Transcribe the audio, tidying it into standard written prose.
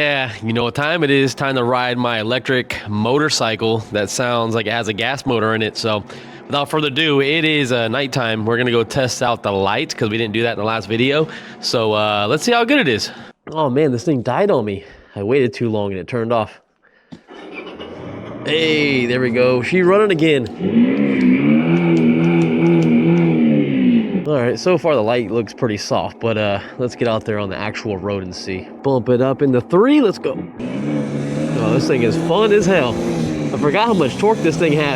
Yeah, you know what time it is. Time to ride my electric motorcycle that sounds like it has a gas motor in it. So without further ado, it is nighttime. We're going to go test out the light because we didn't do that in the last video. So let's see how good it is. Oh man, this thing died on me. I waited too long and it turned off. Hey, there we go. She running again. All right, so far the light looks pretty soft, but let's get out there on the actual road and see. Bump it up into 3, let's go. Oh, this thing is fun as hell. I forgot how much torque this thing has.